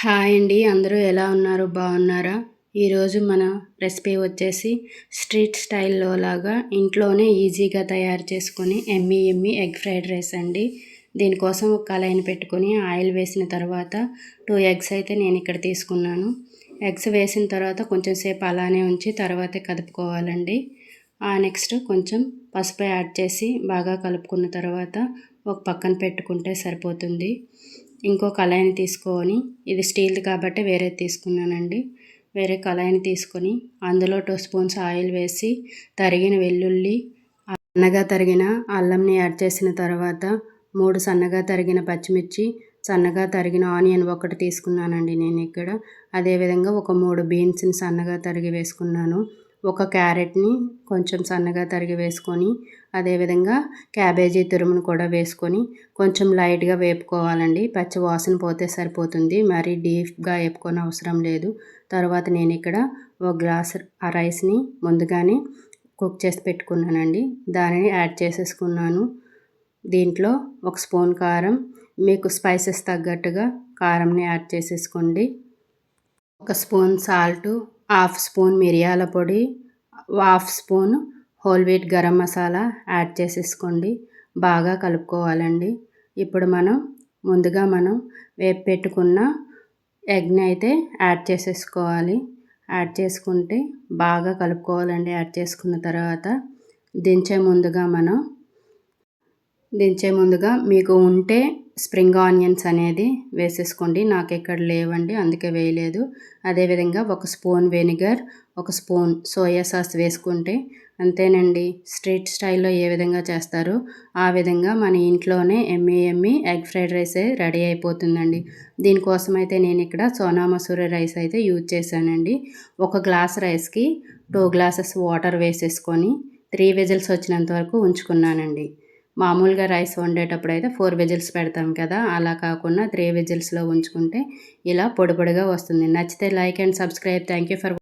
Hi అండి, అందరూ ఎలా ఉన్నారు? బాగున్నారా? ఈరోజు మన రెసిపీ వచ్చేసి స్ట్రీట్ స్టైల్లో లాగా ఇంట్లోనే ఈజీగా తయారు చేసుకొని ఎమ్మీ ఎగ్ ఫ్రైడ్ రైస్ అండి. దీనికోసం ఒక కళాయిని పెట్టుకొని ఆయిల్ వేసిన తర్వాత 2 ఎగ్స్ అయితే నేను ఇక్కడ తీసుకున్నాను. ఎగ్స్ వేసిన తర్వాత కొంచెం సేపు అలానే ఉంచి తర్వాతే కదుపుకోవాలండి. నెక్స్ట్ కొంచెం పసుపు యాడ్ చేసి బాగా కలుపుకున్న తర్వాత ఒక పక్కన పెట్టుకుంటే సరిపోతుంది. ఇంకో కళాయిని తీసుకొని, ఇది స్టీల్ది కాబట్టి వేరే తీసుకున్నానండి. వేరే కళాయిని తీసుకొని అందులో 2 స్పూన్స్ ఆయిల్ వేసి తరిగిన వెల్లుల్లి, సన్నగా తరిగిన అల్లంని యాడ్ చేసిన తర్వాత 3 సన్నగా తరిగిన పచ్చిమిర్చి, సన్నగా తరిగిన ఆనియన్ ఒకటి తీసుకున్నానండి నేను ఇక్కడ. అదేవిధంగా ఒక 3 బీన్స్ని సన్నగా తరిగి వేసుకున్నాను. ఒక క్యారెట్ని కొంచెం సన్నగా తరిగి వేసుకొని, అదేవిధంగా క్యాబేజీ తురుమును కూడా వేసుకొని కొంచెం లైట్గా వేపుకోవాలండి. పచ్చి వాసన పోతే సరిపోతుంది, మరీ డీప్గా వేపుకొని అవసరం లేదు. తర్వాత నేను ఇక్కడ ఒక గ్లాస్ రైస్ని ముందుగానే కుక్ చేసి పెట్టుకున్నానండి. దానిని యాడ్ చేసేసుకున్నాను. దీంట్లో 1 స్పూన్ కారం, మీకు స్పైసెస్ తగ్గట్టుగా కారంని యాడ్ చేసేసుకోండి. 1 స్పూన్ సాల్టు, 1/2 స్పూన్ మిరియాల పొడి, 1/2 spoon whole wheat garam masala add చేసేసుకోండి. బాగా కలుపుకోవాలండి. ఇప్పుడు ముందుగా మనం వేపు పెట్టుకున్న ఎగ్ని అయితే యాడ్ చేసేసుకోవాలి. యాడ్ చేసుకుంటే బాగా కలుపుకోవాలండి. యాడ్ చేసుకున్న తర్వాత దించే ముందుగా మీకు ఉంటే స్ప్రింగ్ ఆనియన్స్ అనేది వేసేసుకోండి. నాకు ఇక్కడ లేవండి, అందుకే వేయలేదు. అదేవిధంగా 1 spoon vinegar, 1 spoon soya sauce వేసుకుంటే అంతేనండి. స్ట్రీట్ స్టైల్లో ఏ విధంగా చేస్తారో ఆ విధంగా మన ఇంట్లోనే Emmy egg fried rice ready అయిపోతుందండి. దీనికోసం అయితే నేను ఇక్కడ సోనా మసూరి రైస్ అయితే యూజ్ చేశానండి. 1 గ్లాస్ రైస్కి 2 గ్లాసెస్ వాటర్ వేసేసుకొని 3 విజిల్స్ వచ్చినంత వరకు ఉంచుకున్నానండి. మామూలుగా రైస్ వండేటప్పుడు అయితే 4 విజిల్స్ పెడతాం కదా, అలా కాకుండా 3 విజిల్స్లో ఉంచుకుంటే ఇలా పొడి పొడిగా వస్తుంది. నచ్చితే like and subscribe. Thank you for